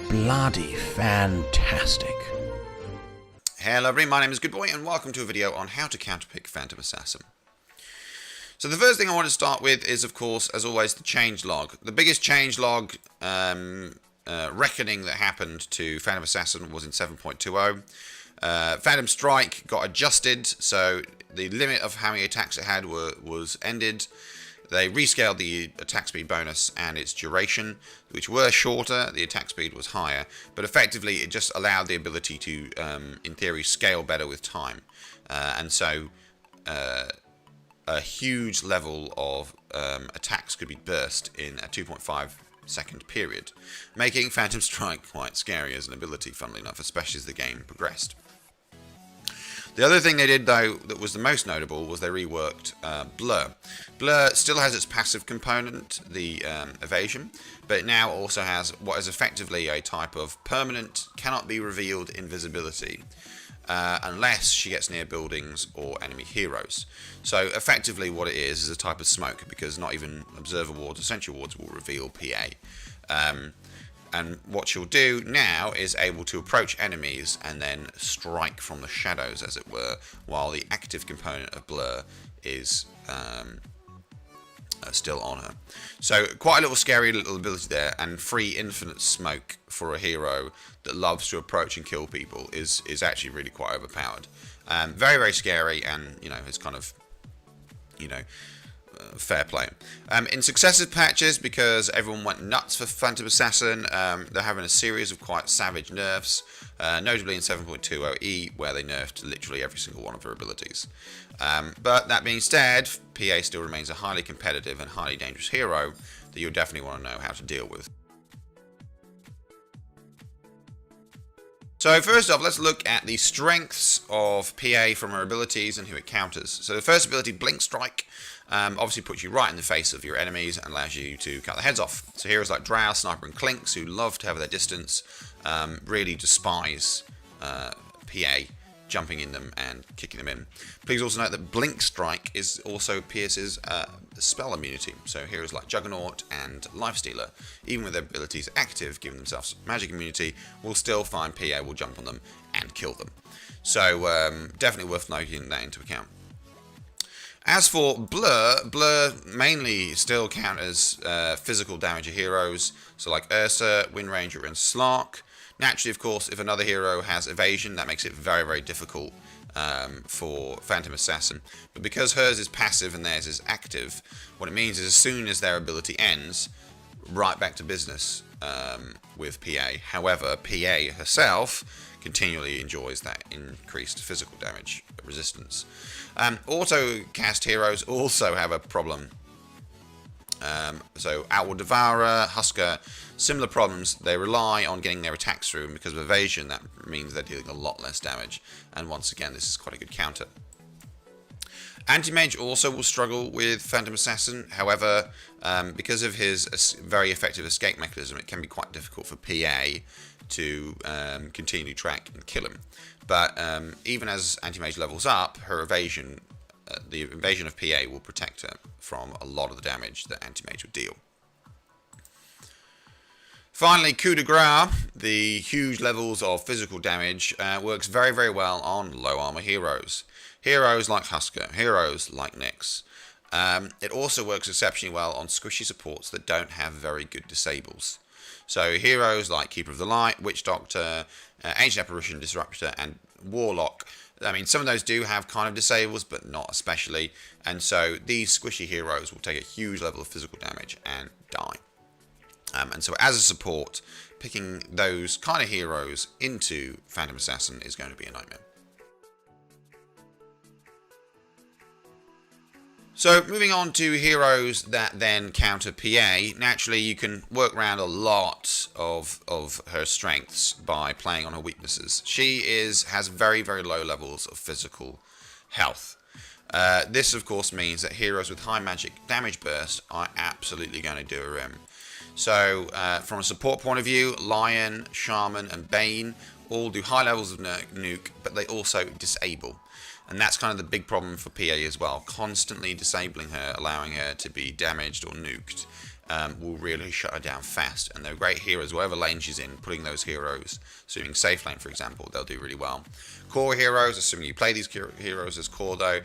bloody fantastic. Hello everybody, my name is Goodboy and welcome to a video on how to counterpick Phantom Assassin. So the first thing I want to start with is, of course, as always, the changelog. The biggest changelog reckoning that happened to Phantom Assassin was in 7.20. Phantom Strike got adjusted, so the limit of how many attacks it had was ended. They rescaled the attack speed bonus and its duration, which were shorter. The attack speed was higher, but effectively it just allowed the ability to, in theory, scale better with time. And so a huge level of attacks could be burst in a 2.5 second period, making Phantom Strike quite scary as an ability, funnily enough, especially as the game progressed. The other thing they did, though, that was the most notable was they reworked Blur. Blur still has its passive component, the evasion, but it now also has what is effectively a type of permanent, cannot be revealed invisibility, unless she gets near buildings or enemy heroes. So effectively what it is a type of smoke, because not even Observer Wards or Sentry Wards will reveal PA. And what she'll do now is able to approach enemies and then strike from the shadows, as it were, while the active component of Blur is still on her. So quite a little scary little ability there, and free infinite smoke for a hero that loves to approach and kill people is actually really quite overpowered. Very, very scary, and, you know, it's kind of, you know, fair play. In successive patches, because everyone went nuts for Phantom Assassin, they're having a series of quite savage nerfs, notably in 7.20E, where they nerfed literally every single one of her abilities. But that being said, PA still remains a highly competitive and highly dangerous hero that you'll definitely want to know how to deal with. So first off, let's look at the strengths of PA from her abilities and who it counters. So the first ability, Blink Strike, obviously puts you right in the face of your enemies and allows you to cut their heads off. So heroes like Drow, Sniper and Clinks, who love to have their distance, really despise PA jumping in them and kicking them in. Please also note that Blink Strike is also Pierce's spell immunity. So heroes like Juggernaut and Lifestealer, even with their abilities active, giving themselves magic immunity, will still find PA will jump on them and kill them. So definitely worth taking that into account. As for Blur, Blur mainly still counters physical damage of heroes, so like Ursa, Wind Ranger and Slark. Naturally, of course, if another hero has evasion, that makes it very, very difficult for Phantom Assassin. But because hers is passive and theirs is active, what it means is as soon as their ability ends, right back to business with PA. However, PA herself continually enjoys that increased physical damage resistance. Auto-cast heroes also have a problem. So Outward Devourer, Husker, similar problems. They rely on getting their attacks through, and because of evasion, that means they're dealing a lot less damage. And once again, this is quite a good counter. Anti-Mage also will struggle with Phantom Assassin. However, because of his very effective escape mechanism, it can be quite difficult for PA to continue to track and kill him. But even as Anti-Mage levels up, her evasion, the evasion of PA will protect her from a lot of the damage that Anti-Mage would deal. Finally, Coup de Grace, the huge levels of physical damage, works very, very well on low armor heroes. Heroes like Husker, heroes like Nyx. It also works exceptionally well on squishy supports that don't have very good disables. So heroes like Keeper of the Light, Witch Doctor, Ancient Apparition, Disruptor, and Warlock. I mean, some of those do have kind of disables, but not especially. And so these squishy heroes will take a huge level of physical damage and die. And so as a support, picking those kind of heroes into Phantom Assassin is going to be a nightmare. So moving on to heroes that then counter PA, naturally you can work around a lot of her strengths by playing on her weaknesses. She has very, very low levels of physical health. This of course means that heroes with high magic damage burst are absolutely going to do her in. So from a support point of view, Lion, Shaman and Bane all do high levels of nuke, but they also disable. And that's kind of the big problem for PA as well, constantly disabling her, allowing her to be damaged or nuked. will really shut her down fast. And they're great heroes. Whatever lane she's in, putting those heroes, assuming safe lane, for example, they'll do really well. Core heroes, assuming you play these heroes as core though,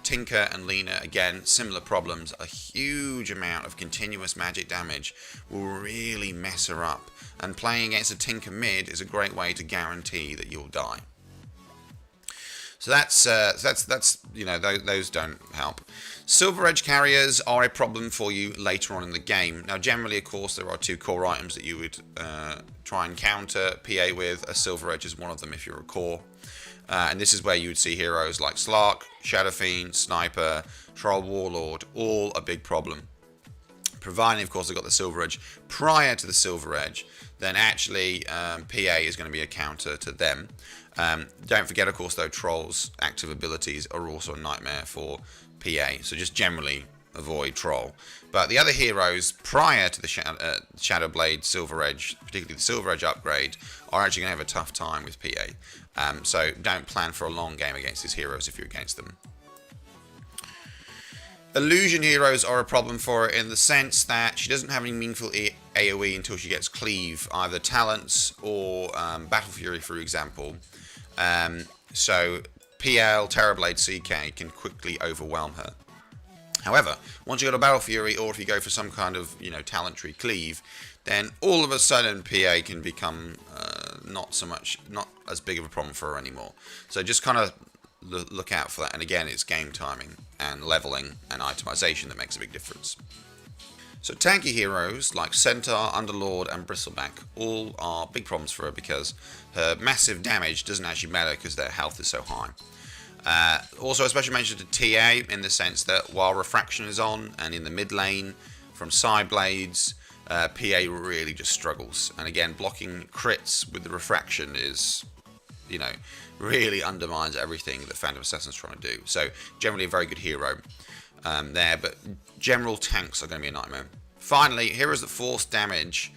Tinker and Lena, again, similar problems. A huge amount of continuous magic damage will really mess her up. And playing against a Tinker mid is a great way to guarantee that you'll die. So that's you know, those don't help. Silver Edge carriers are a problem for you later on in the game. Now, generally, of course, there are 2 core items that you would try and counter PA with. A Silver Edge is one of them if you're a core. And this is where you would see heroes like Slark, Shadow Fiend, Sniper, Troll Warlord, all a big problem. Providing, of course, they've got the Silver Edge prior to the Silver Edge, then actually PA is going to be a counter to them. Don't forget, of course, though, Troll's active abilities are also a nightmare for PA, so just generally avoid Troll. But the other heroes prior to the Shadow Blade Silver Edge, particularly the Silver Edge upgrade, are actually going to have a tough time with PA. So don't plan for a long game against these heroes if you're against them. Illusion heroes are a problem for her in the sense that she doesn't have any meaningful AoE until she gets Cleave, either Talents or Battle Fury, for example. So PL, Terrorblade, CK can quickly overwhelm her. However, once you got a Battle Fury, or if you go for some kind of, you know, talent tree Cleave, then all of a sudden PA can become not as big of a problem for her anymore. So just kind of look out for that. And again, it's game timing and leveling and itemization that makes a big difference. So tanky heroes like Centaur, Underlord and Bristleback all are big problems for her because her massive damage doesn't actually matter because their health is so high. Also a special mention to TA in the sense that while Refraction is on and in the mid lane from side blades, PA really just struggles. And again, blocking crits with the Refraction is, you know, really undermines everything that Phantom Assassin's trying to do. So generally a very good hero there, but general tanks are going to be a nightmare. Finally, heroes that force damage,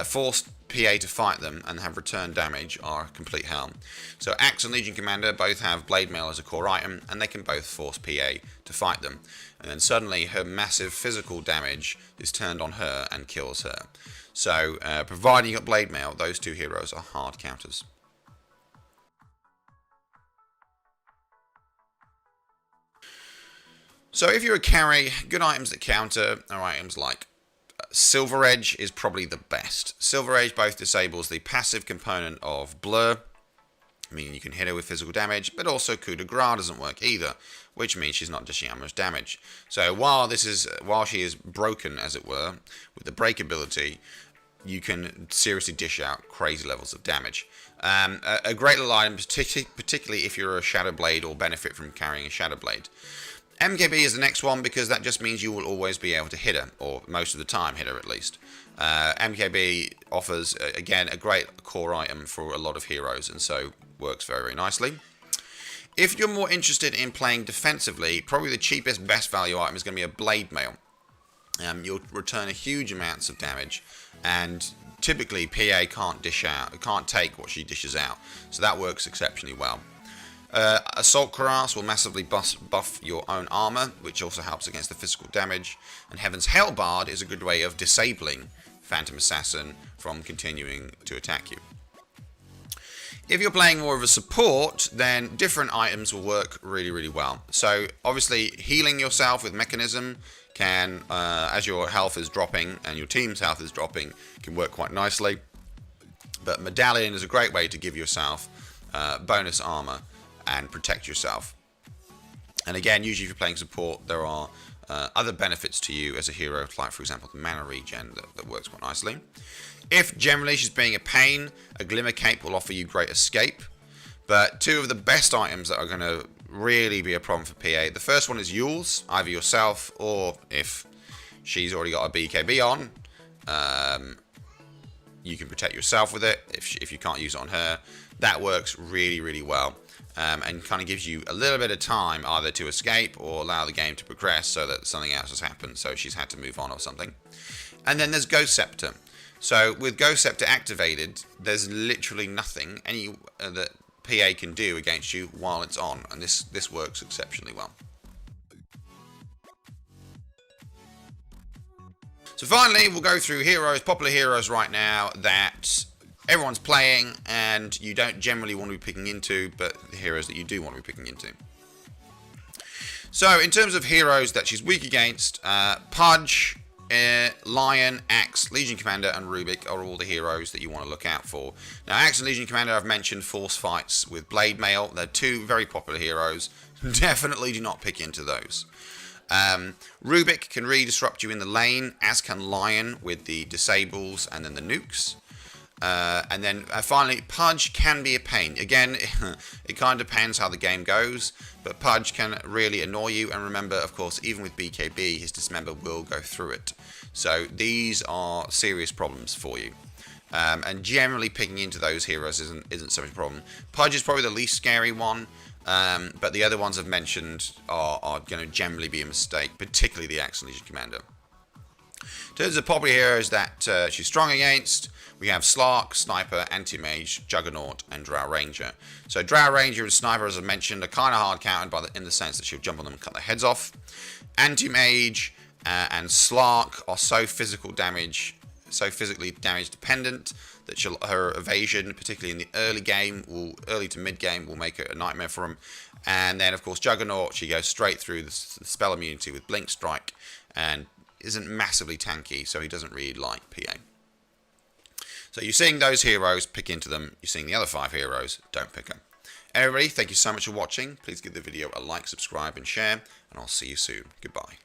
force PA to fight them and have return damage are complete hell. So Axe and Legion Commander both have Blade Mail as a core item, and they can both force PA to fight them. And then suddenly her massive physical damage is turned on her and kills her. So providing you got Blade Mail, those 2 heroes are hard counters. So if you're a carry, good items that counter are items like Silver Edge is probably the best. Silver Edge both disables the passive component of Blur, meaning you can hit her with physical damage, but also coup de grace doesn't work either, which means she's not dishing out much damage. So while she is broken, as it were, with the break ability, you can seriously dish out crazy levels of damage. A great little item, particularly if you're a Shadow Blade or benefit from carrying a Shadow Blade. MKB is the next one because that just means you will always be able to hit her, or most of the time hit her at least. MKB offers, again, a great core item for a lot of heroes, and so works very, very nicely. If you're more interested in playing defensively, probably the cheapest, best value item is going to be a Blade Mail. You'll return a huge amounts of damage, and typically PA can't take what she dishes out, so that works exceptionally well. Assault Cuirass will massively buff your own armor, which also helps against the physical damage. And Heaven's Hellbard is a good way of disabling Phantom Assassin from continuing to attack you. If you're playing more of a support, then different items will work really, really well. So obviously healing yourself with Mechanism can, as your health is dropping and your team's health is dropping, can work quite nicely. But Medallion is a great way to give yourself bonus armor and protect yourself. And again, usually if you're playing support, there are other benefits to you as a hero, like for example the mana regen that works quite nicely. If generally she's being a pain, a Glimmer Cape will offer you great escape. But 2 of the best items that are going to really be a problem for PA, the first one is Yule's, either yourself or if she's already got a BKB on, you can protect yourself with it if you can't use it on her. That works really, really well. And kind of gives you a little bit of time either to escape or allow the game to progress so that something else has happened, so she's had to move on or something. And then there's Ghost Scepter. So with Ghost Scepter activated, there's literally nothing that PA can do against you while it's on, and this works exceptionally well. So So finally, we'll go through heroes, popular heroes right now that everyone's playing and you don't generally want to be picking into, but the heroes that you do want to be picking into. So in terms of heroes that she's weak against, Pudge, Lion, Axe, Legion Commander, and Rubik are all the heroes that you want to look out for. Now, Axe and Legion Commander, I've mentioned force fights with Blade Mail. They're two very popular heroes. Definitely do not pick into those. Rubik can really disrupt you in the lane, as can Lion with the disables and then the nukes. And then finally, Pudge can be a pain. Again, it kind of depends how the game goes, but Pudge can really annoy you. And remember, of course, even with BKB, his Dismember will go through it. So these are serious problems for you. And generally picking into those heroes isn't so much a problem. Pudge is probably the least scary one, but the other ones I've mentioned are going to generally be a mistake, particularly the Axe and Legion Commander. In terms of popular heroes that she's strong against, we have Slark, Sniper, Anti-Mage, Juggernaut, and Drow Ranger. So Drow Ranger and Sniper, as I mentioned, are kind of hard countered in the sense that she'll jump on them and cut their heads off. Anti-Mage and Slark are so physically damage dependent that her evasion, particularly in the early to mid game, will make it a nightmare for him. And then, of course, Juggernaut, she goes straight through the spell immunity with Blink Strike and isn't massively tanky, so he doesn't really like PA. So you're seeing those heroes, pick into them. You're seeing the other 5 heroes, don't pick them. Everybody, thank you so much for watching. Please give the video a like, subscribe, and share, and I'll see you soon. Goodbye.